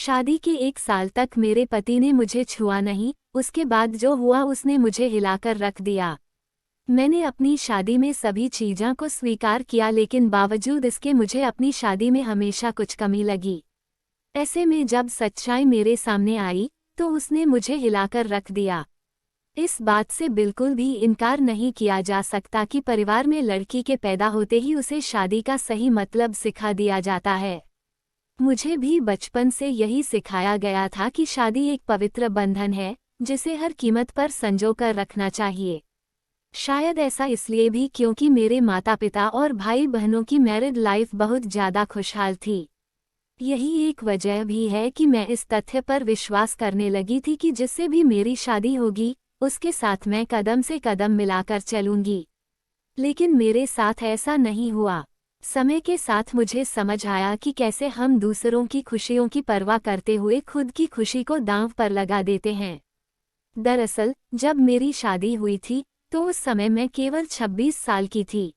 शादी के 1 साल तक मेरे पति ने मुझे छुआ नहीं, उसके बाद जो हुआ उसने मुझे हिलाकर रख दिया। मैंने अपनी शादी में सभी चीज़ों को स्वीकार किया, लेकिन बावजूद इसके मुझे अपनी शादी में हमेशा कुछ कमी लगी। ऐसे में जब सच्चाई मेरे सामने आई तो उसने मुझे हिलाकर रख दिया। इस बात से बिल्कुल भी इनकार नहीं किया जा सकता कि परिवार में लड़की के पैदा होते ही उसे शादी का सही मतलब सिखा दिया जाता है। मुझे भी बचपन से यही सिखाया गया था कि शादी एक पवित्र बंधन है जिसे हर कीमत पर संजोकर रखना चाहिए। शायद ऐसा इसलिए भी क्योंकि मेरे माता पिता और भाई बहनों की मैरिड लाइफ बहुत ज़्यादा खुशहाल थी। यही एक वजह भी है कि मैं इस तथ्य पर विश्वास करने लगी थी कि जिससे भी मेरी शादी होगी उसके साथ मैं कदम से कदम मिलाकर चलूंगी। लेकिन मेरे साथ ऐसा नहीं हुआ। समय के साथ मुझे समझ आया कि कैसे हम दूसरों की खुशियों की परवाह करते हुए खुद की खुशी को दांव पर लगा देते हैं। दरअसल जब मेरी शादी हुई थी तो उस समय मैं केवल 26 साल की थी।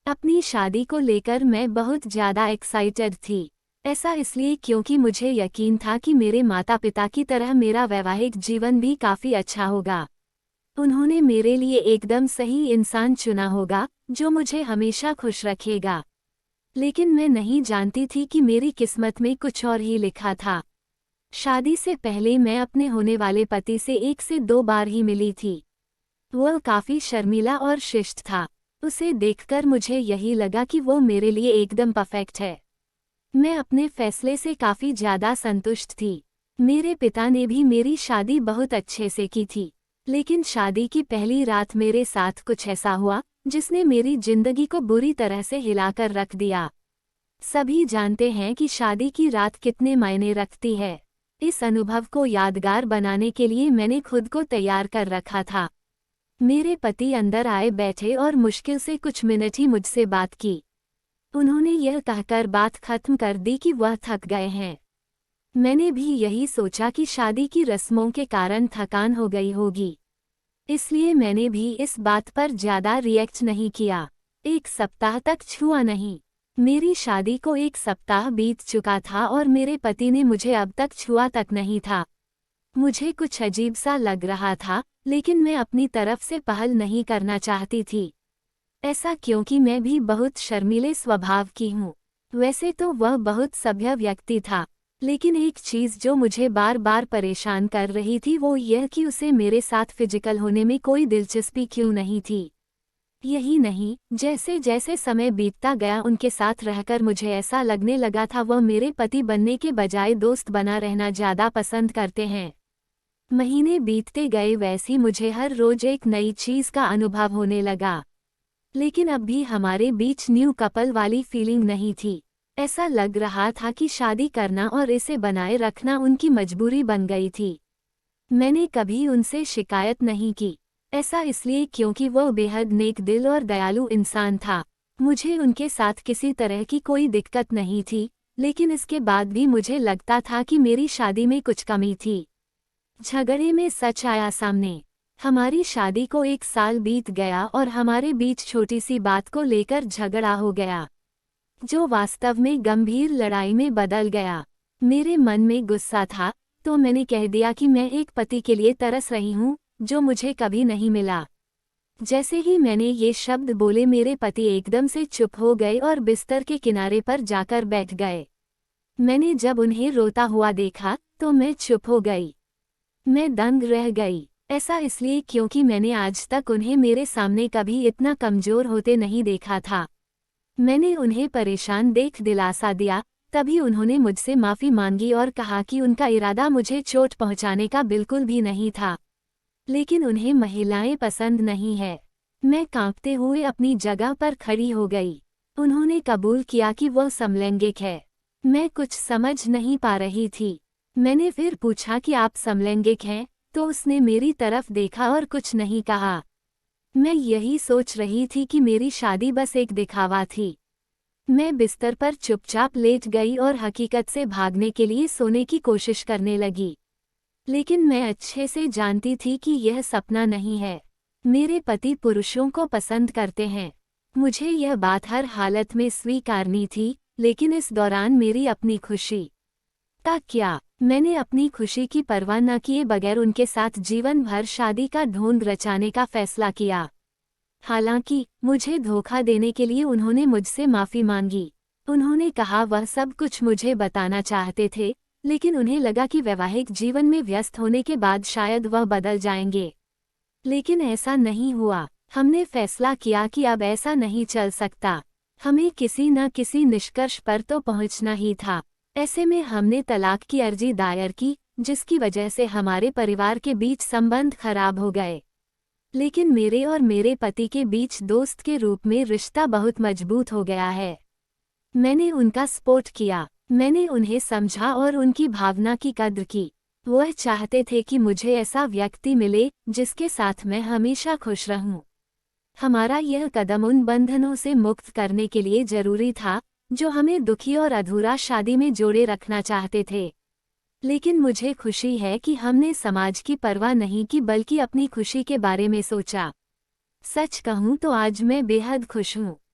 अपनी शादी को लेकर मैं बहुत ज़्यादा एक्साइटेड थी। ऐसा इसलिए क्योंकि मुझे यकीन था कि मेरे माता पिता की तरह मेरा वैवाहिक जीवन भी काफ़ी अच्छा होगा। उन्होंने मेरे लिए एकदम सही इंसान चुना होगा जो मुझे हमेशा खुश रखेगा। लेकिन मैं नहीं जानती थी कि मेरी किस्मत में कुछ और ही लिखा था। शादी से पहले मैं अपने होने वाले पति से 1 से 2 बार ही मिली थी। वह काफ़ी शर्मीला और शिष्ट था। उसे देखकर मुझे यही लगा कि वो मेरे लिए एकदम परफेक्ट है। मैं अपने फैसले से काफ़ी ज़्यादा संतुष्ट थी। मेरे पिता ने भी मेरी शादी बहुत अच्छे से की थी। लेकिन शादी की पहली रात मेरे साथ कुछ ऐसा हुआ जिसने मेरी जिंदगी को बुरी तरह से हिलाकर रख दिया। सभी जानते हैं कि शादी की रात कितने मायने रखती है। इस अनुभव को यादगार बनाने के लिए मैंने खुद को तैयार कर रखा था। मेरे पति अंदर आए बैठे और मुश्किल से कुछ मिनट ही मुझसे बात की। उन्होंने यह कहकर बात खत्म कर दी कि वह थक गए हैं। मैंने भी यही सोचा कि शादी की रस्मों के कारण थकान हो गई होगी, इसलिए मैंने भी इस बात पर ज़्यादा रिएक्ट नहीं किया। 1 सप्ताह तक छुआ नहीं। मेरी शादी को 1 सप्ताह बीत चुका था और मेरे पति ने मुझे अब तक छुआ तक नहीं था। मुझे कुछ अजीब सा लग रहा था, लेकिन मैं अपनी तरफ से पहल नहीं करना चाहती थी। ऐसा क्योंकि मैं भी बहुत शर्मीले स्वभाव की हूँ। वैसे तो वह बहुत सभ्य व्यक्ति था, लेकिन एक चीज़ जो मुझे बार बार परेशान कर रही थी वो यह कि उसे मेरे साथ फिजिकल होने में कोई दिलचस्पी क्यों नहीं थी। यही नहीं, जैसे जैसे समय बीतता गया उनके साथ रहकर मुझे ऐसा लगने लगा था वह मेरे पति बनने के बजाय दोस्त बना रहना ज़्यादा पसंद करते हैं। महीने बीतते गए वैसे ही मुझे हर रोज़ एक नई चीज़ का अनुभव होने लगा। लेकिन अब भी हमारे बीच न्यू कपल वाली फीलिंग नहीं थी। ऐसा लग रहा था कि शादी करना और इसे बनाए रखना उनकी मजबूरी बन गई थी। मैंने कभी उनसे शिकायत नहीं की। ऐसा इसलिए क्योंकि वह बेहद नेक दिल और दयालु इंसान था। मुझे उनके साथ किसी तरह की कोई दिक्कत नहीं थी, लेकिन इसके बाद भी मुझे लगता था कि मेरी शादी में कुछ कमी थी। झगड़े में सच आया सामने। हमारी शादी को 1 साल बीत गया और हमारे बीच छोटी सी बात को लेकर झगड़ा हो गया, जो वास्तव में गंभीर लड़ाई में बदल गया। मेरे मन में गुस्सा था, तो मैंने कह दिया कि मैं एक पति के लिए तरस रही हूँ जो मुझे कभी नहीं मिला। जैसे ही मैंने ये शब्द बोले मेरे पति एकदम से चुप हो गए और बिस्तर के किनारे पर जाकर बैठ गए। मैंने जब उन्हें रोता हुआ देखा तो मैं चुप हो गई। मैं दंग रह गई। ऐसा इसलिए क्योंकि मैंने आज तक उन्हें मेरे सामने कभी इतना कमज़ोर होते नहीं देखा था। मैंने उन्हें परेशान देख दिलासा दिया, तभी उन्होंने मुझसे माफ़ी मांगी और कहा कि उनका इरादा मुझे चोट पहुंचाने का बिल्कुल भी नहीं था, लेकिन उन्हें महिलाएं पसंद नहीं है। मैं कांपते हुए अपनी जगह पर खड़ी हो गई। उन्होंने कबूल किया कि वह समलैंगिक है। मैं कुछ समझ नहीं पा रही थी। मैंने फिर पूछा कि आप समलैंगिक हैं, तो उसने मेरी तरफ देखा और कुछ नहीं कहा। मैं यही सोच रही थी कि मेरी शादी बस एक दिखावा थी। मैं बिस्तर पर चुपचाप लेट गई और हकीकत से भागने के लिए सोने की कोशिश करने लगी। लेकिन मैं अच्छे से जानती थी कि यह सपना नहीं है। मेरे पति पुरुषों को पसंद करते हैं। मुझे यह बात हर हालत में स्वीकारनी थी, लेकिन इस दौरान मेरी अपनी खुशी का क्या? मैंने अपनी खुशी की परवाह न किए बगैर उनके साथ जीवन भर शादी का ढोंग रचाने का फैसला किया। हालांकि मुझे धोखा देने के लिए उन्होंने मुझसे माफ़ी मांगी। उन्होंने कहा वह सब कुछ मुझे बताना चाहते थे, लेकिन उन्हें लगा कि वैवाहिक जीवन में व्यस्त होने के बाद शायद वह बदल जाएंगे। लेकिन ऐसा नहीं हुआ। हमने फैसला किया कि अब ऐसा नहीं चल सकता। हमें किसी न किसी निष्कर्ष पर तो पहुंचना ही था। ऐसे में हमने तलाक की अर्जी दायर की, जिसकी वजह से हमारे परिवार के बीच संबंध खराब हो गए। लेकिन मेरे और मेरे पति के बीच दोस्त के रूप में रिश्ता बहुत मजबूत हो गया है। मैंने उनका सपोर्ट किया। मैंने उन्हें समझा और उनकी भावना की कद्र की। वह चाहते थे कि मुझे ऐसा व्यक्ति मिले जिसके साथ मैं हमेशा खुश रहूं। हमारा यह कदम उन बंधनों से मुक्त करने के लिए जरूरी था जो हमें दुखी और अधूरा शादी में जोड़े रखना चाहते थे। लेकिन मुझे खुशी है कि हमने समाज की परवाह नहीं की बल्कि अपनी खुशी के बारे में सोचा। सच कहूं तो आज मैं बेहद खुश हूं।